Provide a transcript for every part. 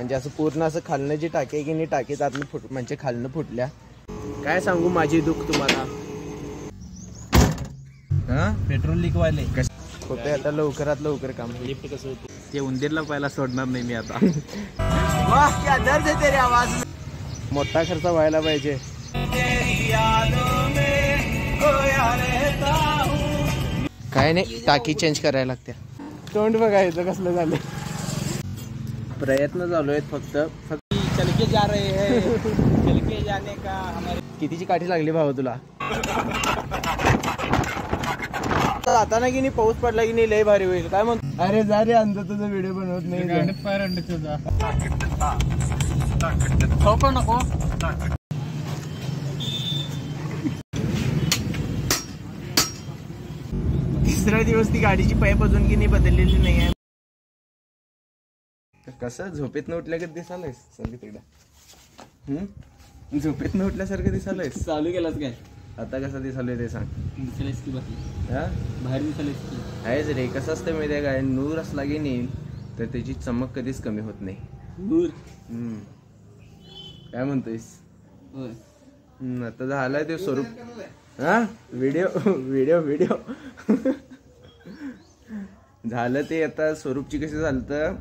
म्हणजे असं पूर्ण असं खालनं जी टाकी आहे की नाही टाकीत आतलं म्हणजे खालनं फुटल्या. काय सांगू माझी दुःख तुम्हाला. पेट्रोल लीक वाले होते आता लवकरात लवकर काम. लिफ्ट कसं होतं ते उंदीरला पहिला सोडणार नाही मी आता. वाह क्या दर्द है तेरी आवाज में. मोठा खर्च व्हायला पाहिजे. काय नाही टाकी चेंज करायला लागते. तोंड बघायचं कसलं झालं. प्रयत्न चालू आहेत फक्त चलके जा रहे हैं चलके जाने का हमारे. कितीची काठी लागली भाऊ तुला. आता ना की नाही पाऊस पडला की नाही लय भारी होईल. काय म्हणतो. अरे जा रे अंध तुझा व्हिडिओ बनवत नाही. नको तिसरा दिवस ती गाडीची पाईप अजून की नाही बदललेली नाही आहे. कसं झोपेत न उठल्यागत दिसायलायस संगीत एकदा. झोपेत न उठल्यासारखं दिसायलायस. चालू केलास काय आता कसं दिसालोय ते सांग. दिसलेस की बाहेर दिसलेस की आहेच रे. कसं असतं माहिती आहे काय. नूर असला की नाही तर त्याची चमक कधीच कमी होत नाही. नूर काय म्हणतोयस. होय आता झालाय ते स्वरूप. व्हिडिओ व्हिडिओ व्हिडिओ झालं ते. आता स्वरूपची कशी झालं तर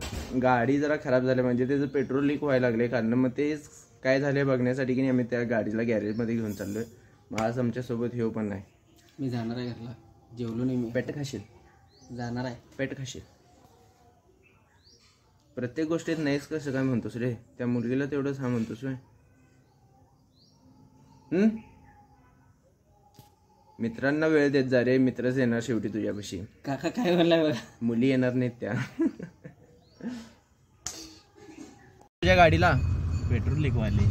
गाडी जरा खराब झाली म्हणजे त्याचं पेट्रोल लीक व्हायला लागले. कारण मग ते काय झाले बघण्यासाठी की नाही आम्ही त्या गाडीला गॅरेजमध्ये घेऊन चाललोय. मग आज आमच्यासोबत हे पण नाही. मी जाणार आहे घरला. जेवलो नाही मी. पेट खाशील. जाणार आहे. पेट खाशील. प्रत्येक गोष्टीत नाहीच कसं काय म्हणतोस रे. त्या मुलगीला तेवढंच हा म्हणतोस रे. मित्रांना वेळ देत जा रे. मित्रच येणार शेवटी तुझ्यापाशी. काका काय म्हणलाय बघा. मुली येणार नाहीत त्या. तुझ्या गाडीला पेट्रोल लीक वाले.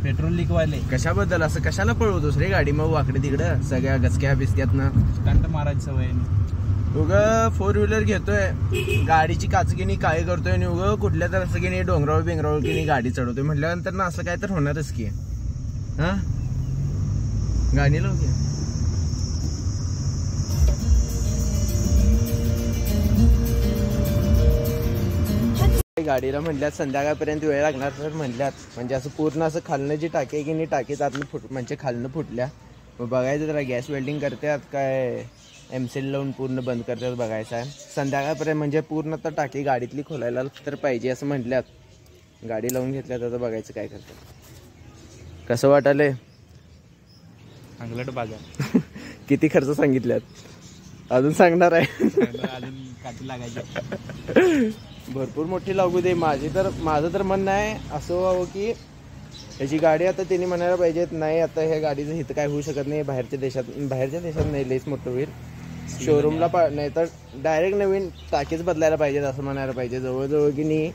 पेट्रोल लीक वाले कशाबद्दल असं कशाला पळवतोस रे गाडी मग वाकडे तिकडं सगळ्या गचक्या बिस्क्यातनं. स्टंट मारायची सवय. उग 4 व्हीलर घेतोय गाडीची काचगिनी काय करतोय आणि उग कुठल्या तर असं की नाही डोंगरावर बिंगरावर की नाही गाडी चढवतोय म्हटल्यानंतर ना असं काय तर होणारच की. गाणी लावू घ्या. गाडीला म्हटल्यात संध्याकाळपर्यंत वेळ लागणार तर म्हटल्यात. म्हणजे असं पूर्ण असं खालनं जी टाकी आहे की नाही टाकीत आतलं म्हणजे खालनं फुटल्या. मग बघायचं जरा गॅस वेल्डिंग करतात काय एमसेल लावून पूर्ण बंद करतात बघायचं आहे. संध्याकाळपर्यंत म्हणजे पूर्ण तर टाकी गाडीतली खोलायला तर पाहिजे असं म्हटल्यात. गाडी लावून घेतल्यात आता बघायचं काय करतात. कसं वाटायलंय. अंगलट बाजार. किती खर्च सांगितल्यात अजून सांगणार आहे. अजून काठी लागायची. भरपूर मोठी लागू दे. माझं तर म्हणणं आहे असं व्हावं की त्याची गाडी आता त्यांनी म्हणायला पाहिजेत नाही आता ह्या गाडीचं हित काय होऊ शकत नाही. बाहेरच्या देशात नाही लईच मोठं होईल. शोरूमला नाही तर डायरेक्ट नवीन टाकीच बदलायला पाहिजेत असं म्हणायला पाहिजे. जवळजवळ की नाही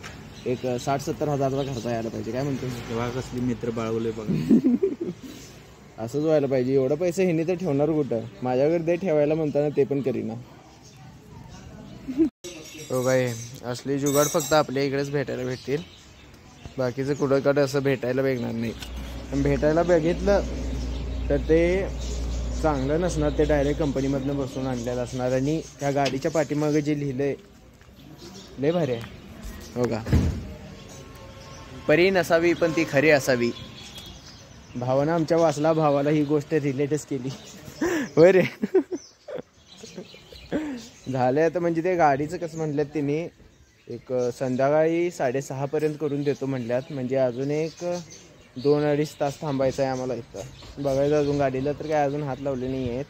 एक 60-70 हजाराचा खर्च यायला पाहिजे. काय म्हणतो. तेव्हा कसली मित्र बाळवले बघा. असंच व्हायला पाहिजे. एवढं पैसे ह्यांनी तर ठेवणार कुठं. माझ्याकडे दे ठेवायला म्हणताना ते पण करीना. हो काय असली जुगाड फक्त आपल्या इकडेच भेटायला भेटतील. बाकीचं कुठं असं भेटायला भेटणार नाही. पण भेटायला बघितलं तर ते चांगलं नसणार. ते डायरेक्ट कंपनीमधनं बसून आणलेलं असणार. आणि त्या गाडीच्या पाठीमागे जे लिहिलंय लय भारी आहे. हो का. परी नसावी पण ती खरी असावी. भावानं आमच्या वाचला भावाला ही गोष्ट रिलेटच केली. होय रे. झालंय आता म्हणजे ते गाडीचं कसं म्हटल्यात तिने एक संध्याकाळी 6:30 पर्यंत करून देतो म्हटल्यात. म्हणजे अजून एक 2-2.5 तास थांबायचं आहे आम्हाला इथं. बघायचं अजून गाडीला तर काय अजून हात लावले नाही आहेत.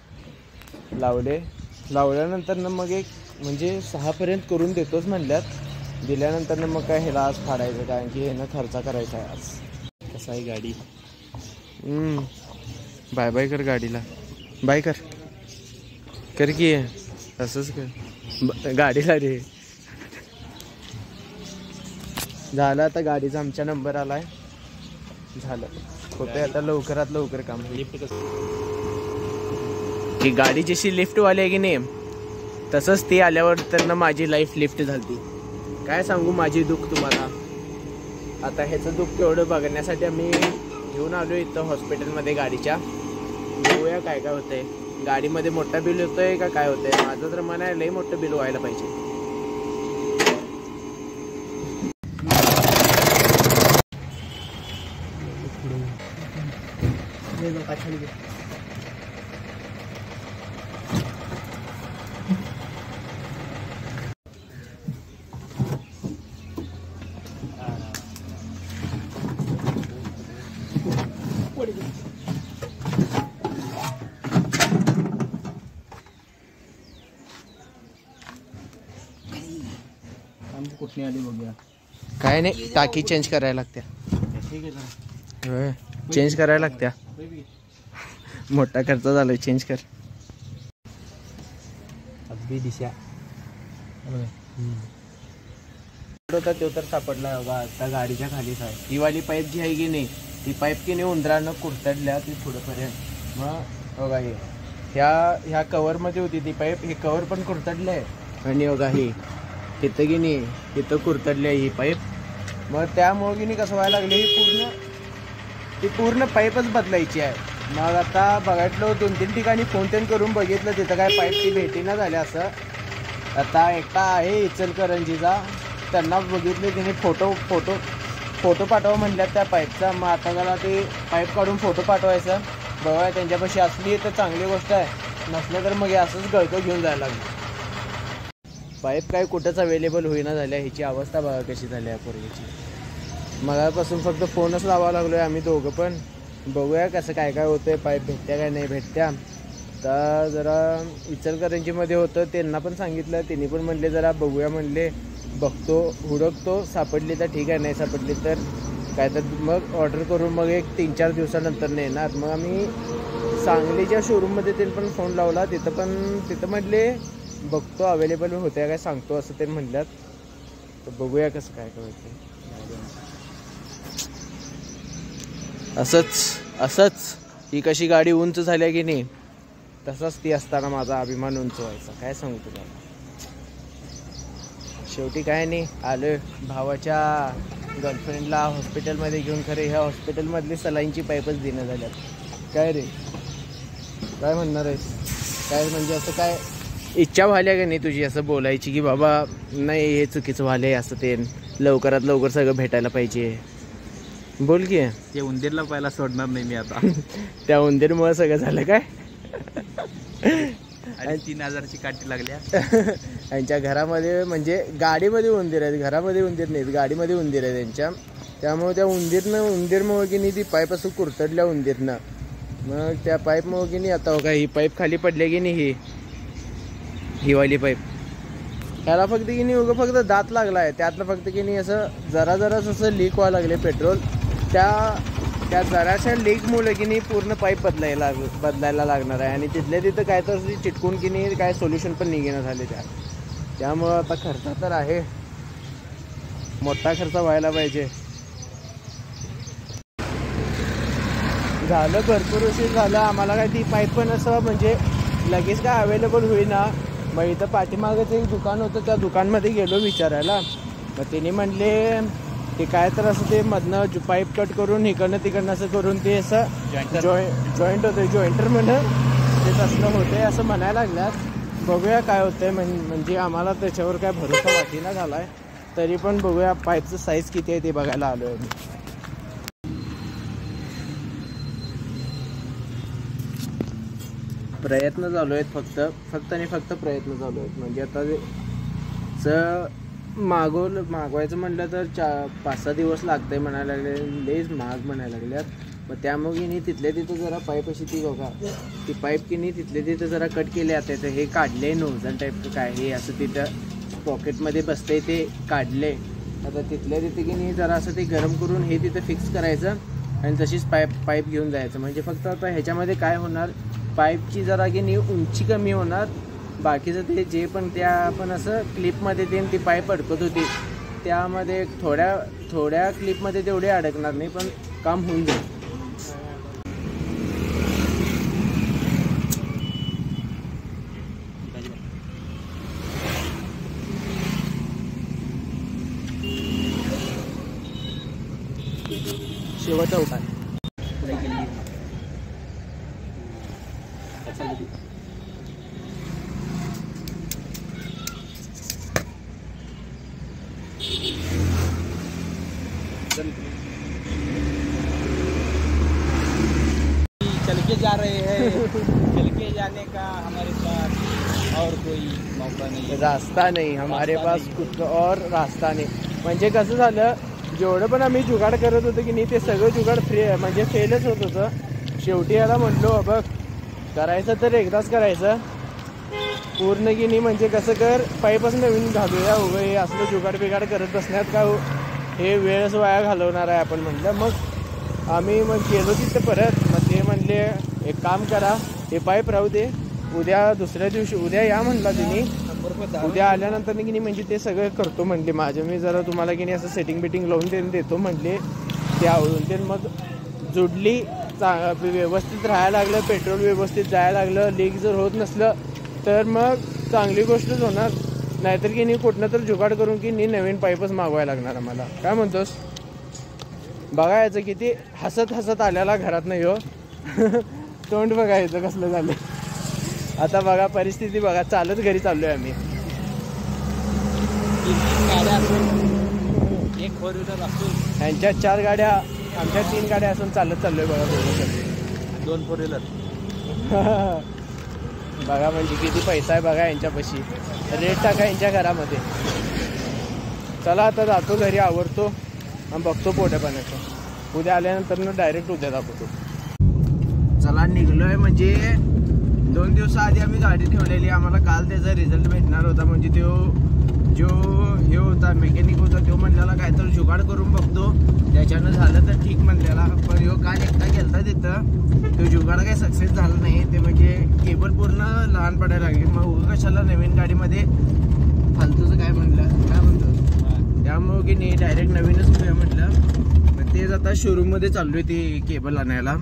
लावल्यानंतर ना मग एक म्हणजे 6 पर्यंत करून देतोच म्हटल्यात. दिल्यानंतर ना मग काय ह्याला आज फाडायचं कारण की ह्यानं खर्च करायचा आहे आज. कसं आहे गाडी. बाय बाय कर गाडीला. बाय कर की असंच कर गाडीला रे. झालं आता गाडीचा आमच्या नंबर आलाय. झालं होते आता लवकरात लवकर काम. लिफ्ट कसं की गाडी जशी लिफ्टवाली आहे की नाही तसंच ती आल्यावर तर ना माझी लाईफ लिफ्ट झाली. काय सांगू माझी दुःख तुम्हाला. आता ह्याचं दुःख तेवढं बघण्यासाठी आम्ही घेऊन आलो इथं हॉस्पिटलमध्ये गाडीच्या. बघूया काय काय होतंय. गाडीमध्ये मोठा बिल होतोय का काय होतंय. माझं तर मन आहे लई मोठं बिल व्हायला पाहिजे. खाली घे. कुठली आली बघूया. काय नाही, टाकी चेंज करायला लागत्या. ठीक आहे जरा. होय, चेंज करायला लागत्या. मोठा खर्च झालाय, चेंज कर. अगदी दिशा होता तो तर सापडला बघा, आता गाडीच्या खालीच आहे. ही वाली पाईप जी आहे की नाही, ती पाईप की नाही उंदरानं कुरतडल्या ती पुढेपर्यंत. मग बघा हे ह्या कवरमध्ये होती ती पाईप, हे कवर पण कुरतडलं आहे. आणि बघा ही तिथं की नाही, तिथं कुरतडली आहे ही पाईप. मग त्यामुळे की नाही कसं व्हायला लागले, ही पूर्ण पाईपच बदलायची आहे. मग आता बघितलं 2-3 ठिकाणी फोन तेन करून बघितलं, तिथं काय पाईप ती भेटीना झाल्या. असं आता एकटा आहे इचलकरंजीचा, त्यांना बघितले, तिने फोटो पाठवा म्हणल्यात त्या पाईपचा. मग आता त्याला ते पाईप काढून फोटो पाठवायचा. बघा त्यांच्यापाशी असली तर चांगली गोष्ट आहे, नसलं तर मग हे असंच गळकं घेऊन जायला लागलं. पाईप काय कुठंच अवेलेबल होईना झाल्या. ह्याची अवस्था बघा कशी झाली आहे पूर्वीची. मगापासून फक्त फोनच लावावं लागलो आहे आम्ही दोघं पण. बघूया कसं काय होतं, पाईप भेटत्या काय नाही भेटत्या. तर जरा इचलकरंजीमध्ये होतं, त्यांना पण सांगितलं, त्यांनी पण म्हणले जरा बघूया म्हणले, बघतो हुडकतो, सापडली तर ठीक आहे, नाही सापडली तर काय तर मग ऑर्डर करून मग एक 3-4 दिवसानंतर नाही येणार. मग आम्ही सांगलीच्या शोरूममध्ये त्यांनी पण फोन लावला, तिथं म्हटले बघतो अवेलेबल होत्या काय सांगतो असं ते म्हणल्यात. तर बघूया कसं काय होतं. असंच ही कशी गाडी उंच झाल्या की नाही, तसाच ती असताना माझा अभिमान उंच व्हायचा. काय सांगू तुला. शेवटी काय नाही, आलोय भावाच्या गर्लफ्रेंडला हॉस्पिटलमध्ये घेऊन. खरे ह्या हॉस्पिटलमधली सलाईनची पाईपच देणं झाल्यात. काय रे, काय म्हणणार आहेस? काय म्हणजे असं काय इच्छा व्हायला का नाही तुझी असं बोलायची की बाबा नाही हे चुकीचं व्हायलंय, असं ते लवकरात लवकर सगळं भेटायला पाहिजे? बोल की. ते उंदीरला पहिला सोडणार नाही मी आता. त्या उंदीरमुळे सगळं झालं काय? आणि 3000ची काठी लागल्या. त्यांच्या घरामध्ये म्हणजे गाडीमध्ये उंदीर आहेत, घरामध्ये उंदीर नाहीत, गाडीमध्ये उंदीर आहे त्यांच्या. त्यामुळे त्या उंदीरमुळे की नाही ती पाईप असं कुरतडल्या उंदीरनं. मग त्या पाईपमुळे की नाही आता बघा ही पाईप खाली पडली की नाही, ही वाली पाईप, ह्याला फक्त की नाही उगं फक्त दात लागला आहे. त्यातनं फक्त की नाही असं जराच असं लीक व्हायला लागले पेट्रोल. त्या जराशा लीकमुळे की नाही पूर्ण पाईप बदलायला लागणार आहे. आणि तिथल्या तिथं काय तर चिटकून की नाही काय सोल्युशन पण निघेना झाले त्यामुळं आता खर्च तर आहे, मोठा खर्च व्हायला पाहिजे. झालं भरपूर उशीर झालं आम्हाला. काय ती पाईप पण असं म्हणजे लगेच काय अवेलेबल होईना. मग इथं पाठीमागंच एक दुकान होतं, त्या दुकानमध्ये गेलो विचारायला. मग त्यांनी म्हणले ते काय तर असं ते मधनं पाईप कट करून इकडनं तिकडनं असं करून ते असं जॉईंट होतं, जॉईंटर म्हणून ते तसलं होते असं म्हणायला लागल्यात. बघूया काय होतंय. म्हणजे आम्हाला त्याच्यावर काय भरोसा वाटेना झाला आहे. तरी पण बघूया पाईपचं साईज किती आहे ते बघायला आलो आहे मी. प्रयत्न चालू आहेत, फक्त प्रयत्न चालू आहेत. म्हणजे आता मागवायचं म्हटलं तर 5-6 दिवस लागतंय म्हणायला लागले, लईच महाग म्हणायला लागल्यात. मग त्यामुळे की नाही तिथल्या तिथं जरा पाईप अशी ती बघा, ती पाईप की नाही तिथल्या तिथं जरा कट केले. आता तर हे काढले नोझल टाईपचं काय हे असं तिथं पॉकेटमध्ये बसतंय ते काढले. आता तिथल्या तिथे की नाही जरा असं ते गरम करून हे तिथं फिक्स करायचं आणि तशीच पाईप घेऊन जायचं. म्हणजे फक्त आता ह्याच्यामध्ये काय होणार, पाईपची जरा की नाही उंची कमी होणार. बाकीचं ते जे पण त्या पण असं क्लिपमध्ये ते ती पाईप अडकत होती त्यामध्ये थोड्या क्लिपमध्ये तेवढे अडकणार नाही, पण काम होऊन जाईल. शेवटचा उपाय चल के जा रहे हैं, चल के जाने का हमारे पास और कोई मौका नहीं, रास्ता नाही हमारे रास्ता पास नाही. कुछ और रास्ता नाही. म्हणजे कसं झालं, जेवढं पण आम्ही जुगाड करत होतो की नाही ते सगळं जुगाड म्हणजे फेलच होत होतं. शेवटी याला म्हणलो बघ करायचं तर एकदाच करायचं पूर्ण की नाही, म्हणजे कसं कर पाईपच नवीन घालूया उभं हे असलं जुगाड बिगाड करत बसण्यात का हे वेळच वाया घालवणार आहे आपण म्हटलं. मग आम्ही मग गेलो तिथं परत. मग ते म्हणले एक काम करा हे पाईप राहू दे, उद्या दुसऱ्या दिवशी उद्या या म्हणला तुम्ही, उद्या आल्यानंतर की नाही म्हणजे ते सगळं करतो म्हणले माझं मी जरा तुम्हाला की नाही असं सेटिंग बिटिंग लावून देतो म्हणले. ते आवडून ते मग जुडली व्यवस्थित राहायला लागलं, पेट्रोल व्यवस्थित जायला लागलं. लीक जर होत नसलं तर मग चांगली गोष्टच होणार, नाहीतर की नाही कुठनं तर जुगाड करून की नाही नवीन पाईपच मागवायला लागणार आम्हाला. काय म्हणतोस? बघायचं किती हसत हसत आल्याला घरात नाही हो. तोंड बघायचं कसलं झालं. आता बघा परिस्थिती बघा, चालत घरी चाललोय आम्ही. एक 4 व्हीलर असून यांच्या 4 गाड्या आमच्या 3 गाड्या असून चालत चाललोय बघा दोघं. 2 4 व्हीलर. बघा म्हणजे किती पैसा आहे बघा यांच्यापाशी. रेट टाका यांच्या घरामध्ये. चला आता जातो घरी, आवरतो आणि बघतो पोट्या पाण्याचं. उद्या आल्यानंतर ना डायरेक्ट उद्या दाखवतो. चला निघलोय. म्हणजे 2 दिवसाआधी आम्ही गाडी ठेवलेली, आम्हाला काल त्याचा रिझल्ट भेटणार होता. म्हणजे जो हे होता मेकॅनिक होता तो म्हणलेला काय तर जुगाड करून बघतो, त्याच्यानं झालं तर ठीक म्हणलेला. पण ह्यो काल एकटा गेलता तिथं, तो जुगाड काही सक्सेस झाला नाही. ते म्हणजे केबल पूर्ण लहान पडायला लागली. मग कशाला नवीन गाडीमध्ये फालतूचं काय म्हणतो, त्यामुळं की नाही डायरेक्ट नवीनच घेऊया म्हटलं. मग तेच आता शोरूममध्ये चाललोय ते केबल आणायला.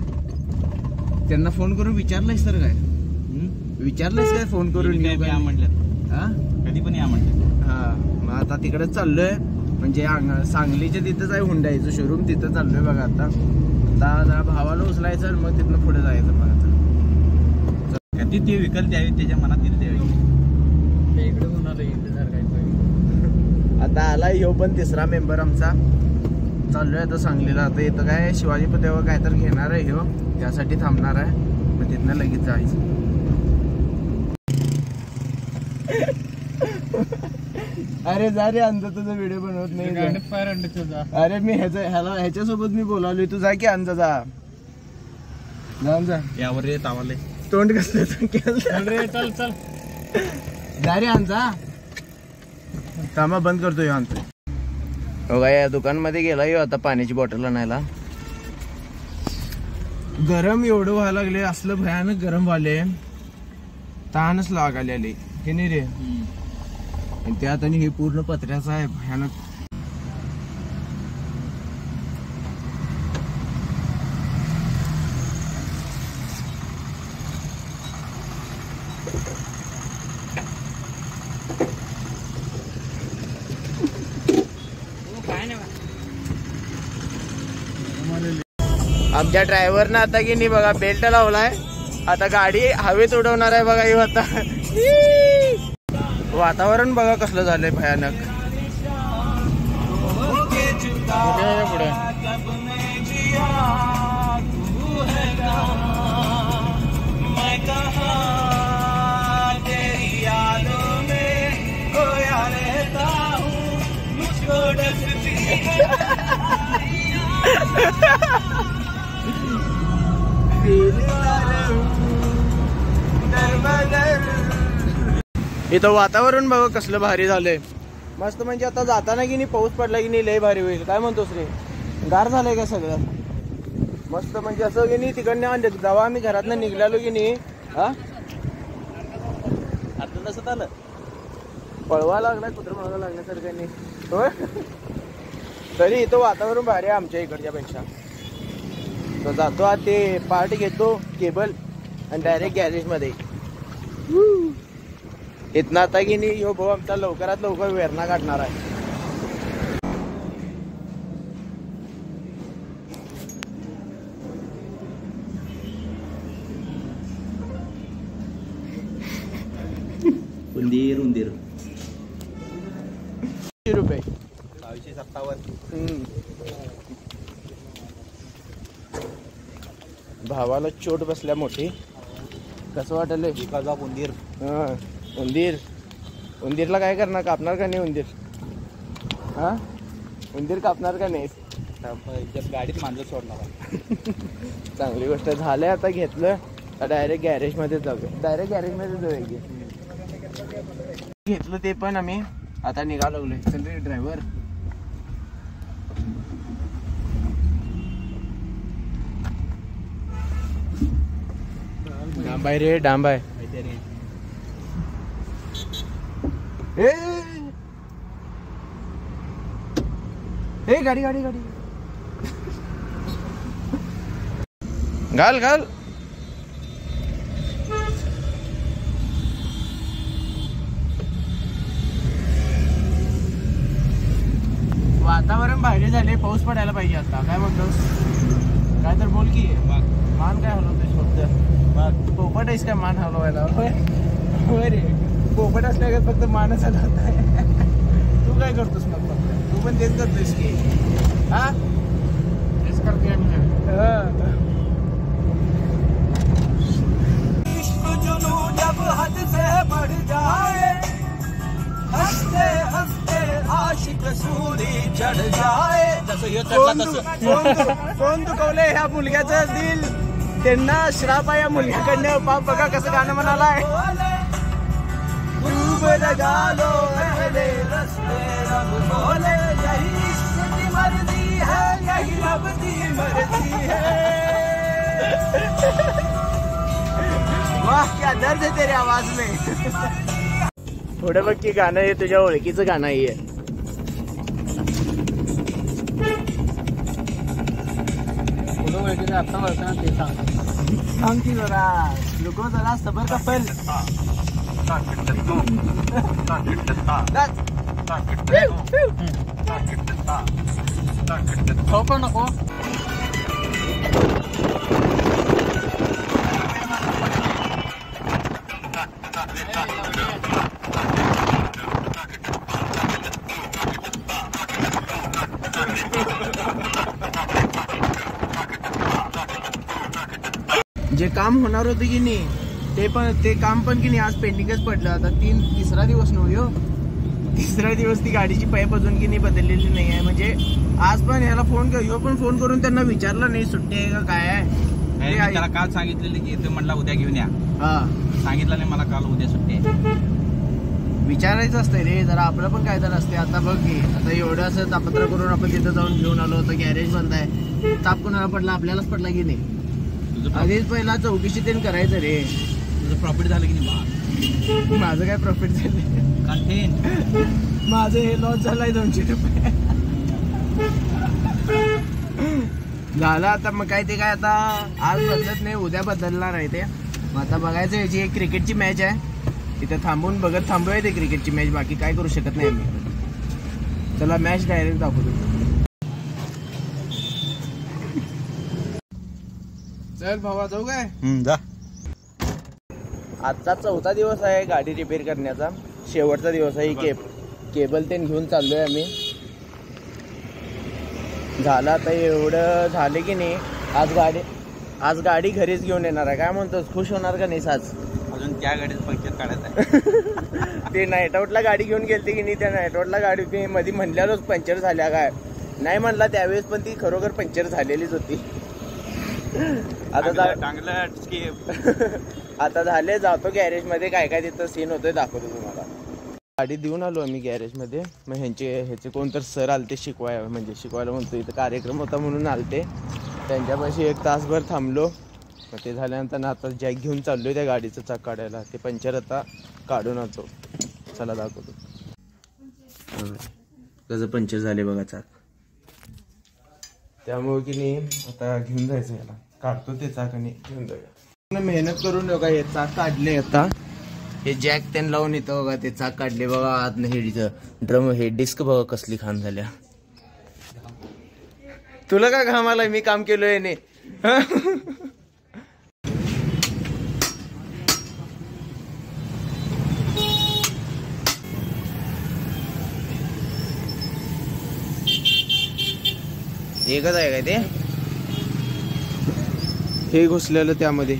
त्यांना फोन करून विचारलंयस तर काय विचारलंयस काय फोन करून या म्हटलं, हा कधी पण या म्हटलं. हा मग आता तिकडेच चाललोय. म्हणजे सांगलीच्या तिथंच आहे हुंडाईचं शोरूम, तिथं चाललोय बघा. आता जरा भावाला उचलायचं आणि मग तिथनं पुढे जायचं बघा. कधी ते विकल द्यावी, त्याच्या मनात येईल द्यावी. इकडे कोणाला आता आला ह्यो पण 3रा मेंबर आमचा. चाललोय आता सांगलीला. आता इथं काय शिवाजी पुतळ्यावर काय तर घेणार आहे ह्यो, त्यासाठी थांबणार आहे. मग तिथनं लगेच जायचं. अरे जा रे अंध, तुझा व्हिडिओ बनवत नाही. अरे मी ह्याच्यासोबत मी बोलावलोय, तू जा की अंध जा जा. यावर रे तावाले तोंड कसलं चल चल जा रे अंजा. कामा बंद करतोय आमचं. बघा या दुकानमध्ये गेला येऊ आता पाण्याची बॉटल आणायला. गरम एवढं व्हायला लागले, असलं भयानक गरम व्हायले, ताणच लागायला हे नाही रे. आणि त्यात आणि हे पूर्ण पत्र्याचं आहे भयानक. आमच्या ड्रायव्हरनं आता की नाही बघा बेल्ट लावलाय. आता गाडी हवेत उडवणार आहे बघा. येऊ आता वातावरण बघा कसलं झालंय भयानक. पुढे इथं वातावरण बघा कसलं भारी झालंय मस्त. म्हणजे आता जाताना की नाही पाऊस पडला की नाही लय भारी होईल. काय म्हणतोस रे? गार झालंय का सगळं मस्त. म्हणजे असं की नाही तिकडनं आणले जेव्हा आम्ही घरातनं निघालो की नाही, हा आता कसं झालं, पळवा लागलाय कुत्र मागा लागण्यासारखं नाही होय. तरी इथं वातावरण भारी आहे आमच्या इकडच्या पेक्षा. तर जातो आता ते पार्ट घेतो केबल आणि डायरेक्ट गॅरेज मध्ये. इथनं आता की नाही यो भाऊ आमचा लवकरात लवकर वेरणा काढणार आहे. उंदीर उंदीर ₹200. 257. भावाला चोट बसल्या मोठी. कसं वाटलं विकासा उंदीर. हां उंदीरला काय करणार, कापणार का नाही उंदीर? हां उंदीर कापणार का नाही? गाडीत मांजर सोडणार. चांगली गोष्ट झालं. आता घेतलं तर डायरेक्ट गॅरेजमध्ये जाऊया. डायरेक्ट गॅरेजमध्ये जाऊया की. घेतलं ते पण आम्ही. आता निघालो लागलोय. चल रे ड्रायव्हर. डांब आहे रे, डांब आहे. ए गाडी गाडी गाडी घाल घाल. वातावरण भारी झाले, पाऊस पडायला पाहिजे आता. काय म्हणतोस? काय तर बोल की. मान काय हलवतोस फक्त? पोपट आहेस का मान हलवायला? होय रे, पोपट असल्या फक्त मानच हलवत आहे. तू काय करतोस मग? फक्त तू पण तेच करतोस की. हा तेच करते आम्ही. कोण दुखवलंय ह्या मुलग्याचं दिल? त्यांना श्राप आहे या मुलग्याकडनं. बाप बघा कसं गाणं म्हणालाय. वाह क्या दर्द है तेरे आवाज में. थोडं बघ की गाणं हे तुझ्या ओळखीचं गाणं आहे. आता वळताना ते सांग की जरा. रुको जरा सबर का पल. हो पण नको. जे काम होणार होते की नाही ते काम पण की नाही आज पेंडिंगच पडलं. आता तिसरा दिवस नव्हे. तिसरा दिवस ती गाडीची पाईप अजून की नाही बदललेली नाही आहे. म्हणजे आज पण ह्याला फोन करून त्यांना विचारलं नाही सुट्टी आहे का काय आहे. त्याला काल सांगितलेलं की ते म्हणला उद्या घेऊन या. हा सांगितलं नाही मला काल उद्या सुट्टी आहे. विचारायचं असतंय रे जरा. आपलं पण काय तर असते. आता बघ की आता एवढं असं तापत्र करून आपण तिथं जाऊन घेऊन आलो होतं. गॅरेज बंद आहे. ताप कोणाला पडला? आपल्यालाच पडला की नाही. आधीच पहिला चौकशी ते करायचं रे. तुझं प्रॉफिट झालं की नाही? माझं काय प्रॉफिट झालं? माझं हे लॉस झालाय 200 रुपये. झालं आता. मग काय ते काय आता आज बदलत नाही, उद्या बदलणार आहे ते. मग आता बघायचं. याची एक क्रिकेटची मॅच आहे तिथे थांबून बघत थांबूया ते क्रिकेटची मॅच. बाकी काय करू शकत नाही आम्ही. चला मॅच डायरेक्ट दाखवतो. चल भावा जाऊ काय? जा. आजचा 4था दिवस आहे गाडी रिपेअर करण्याचा. शेवटचा दिवस आहे. केबल ते घेऊन चाललोय आम्ही. झालं आता एवढं झालं की नाही. आज गाडी घरीच घेऊन येणार आहे. काय म्हणतोस? खुश होणार का नाही आज? अजून त्या गाडीत पंक्चर काढायचं आहे. ते नाईट आउटला गाडी घेऊन गेलते की नाही. त्या नाईट आउटला गाडी ती मध्ये म्हणल्यालोच पंक्चर झाल्या काय नाही म्हणला त्यावेळेस. पण ती खरोखर पंक्चर झालेलीच होती. आता झाले. जातो गॅरेज मध्ये. काय काय तिथं सीन होतोय दाखवतो तुम्हाला. गाडी देऊन आलो आम्ही गॅरेज मध्ये. मग ह्याचे कोणतर सर आलते शिकवायला म्हणतो. इथं कार्यक्रम होता म्हणून आलते. त्यांच्यापाशी 1 तासभर थांबलो. मग ते झाल्यानंतर ना आता जॅक घेऊन चाललोय त्या गाडीचं चाक काढायला. ते पंक्चर आता काढून आणतो. चला दाखवतो कसं पंक्चर झाले बघा चाक. त्यामुळे की नाही आता घेऊन जायचं. याला काढतो ते चाक आणि घेऊन जाऊया. मेहनत करून बघा हे चाक काढले. आता हे जॅक त्यांना लावून येतं बघा. ते चाक काढले बघा. आत हेडीचं ड्रम हे डिस्क बघा कसली खान झाल्या. तुला का घाम आलाय? मी काम केलोय ने. एकच आहे काय ते? हे घुसलेलं त्यामध्ये.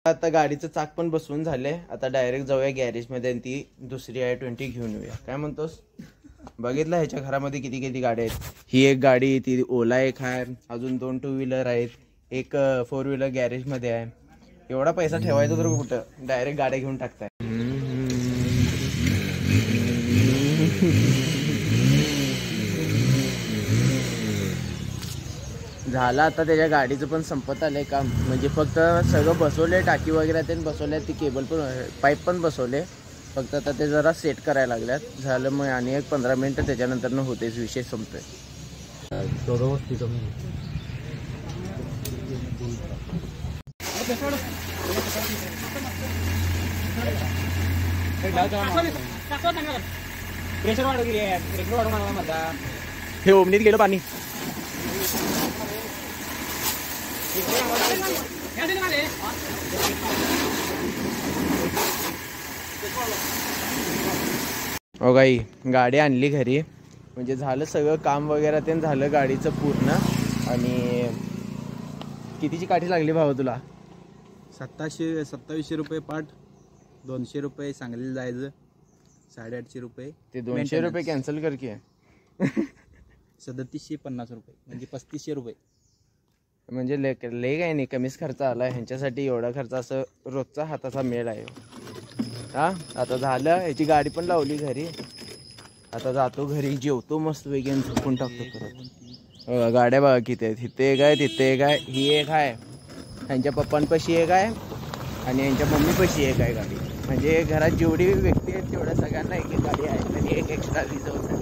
आता गाडीचं चाक पण बसवून झालंय. आता डायरेक्ट जाऊया गॅरेज मध्ये आणि ती दुसरी i20 घेऊन येऊया. काय म्हणतोस? बघितलं ह्याच्या घरामध्ये किती किती गाड्या आहेत. ही एक गाडी, ती ओला एक आहे, अजून 2 टू व्हीलर आहेत, एक 4 व्हीलर गॅरेज मध्ये आहे. एवढा पैसा ठेवायचा तर कुठं, डायरेक्ट गाड्या घेऊन टाकताय. झालं आता त्याच्या गाडीचं पण संपत आलंय काम. म्हणजे फक्त सगळं बसवलंय, टाकी वगैरे ते बसवलंय, ती केबल पण पाईप पण बसवले. फक्त आता ते जरा सेट करायला लागल्यात. झालं मग आणि एक 15 मिनिटं त्याच्यानंतर न होतेच, विषय संपतोय. हे ओमनीत गेलं पाणी. हो गाई, गाडी आणली घरी. म्हणजे झालं सगळं काम वगैरे ते झालं गाडीचं पूर्ण. आणि कितीची काठी लागली भाऊ तुला? 2700 रुपये पाठ, 200 रुपये सांगलीला जायचं, 850 रुपये. ते 200 रुपये कॅन्सल कर की. 3750 रुपये म्हणजे 3500 रुपये. म्हणजे लय काय नाही, कमीच खर्च आला ह्यांच्यासाठी. एवढा खर्च असं रोजचा हाताचा मेळ आहे. हा आता झालं, ह्याची गाडी पण लावली घरी. आता जातो घरी, जेवतो मस्त वेगळी झोपून टाकतो परत. गाड्या बघा किती आहेत. इथे एक आहे, तिथे एक आहे, ही एक आहे, ह्यांच्या पप्पांपाशी एक आहे आणि यांच्या मम्मीपाशी एक आहे गाडी. म्हणजे घरात जेवढी व्यक्ती आहेत तेवढ्या सगळ्यांना एक एक गाडी आहे आणि एक एक्स्ट्रा रिझर्व.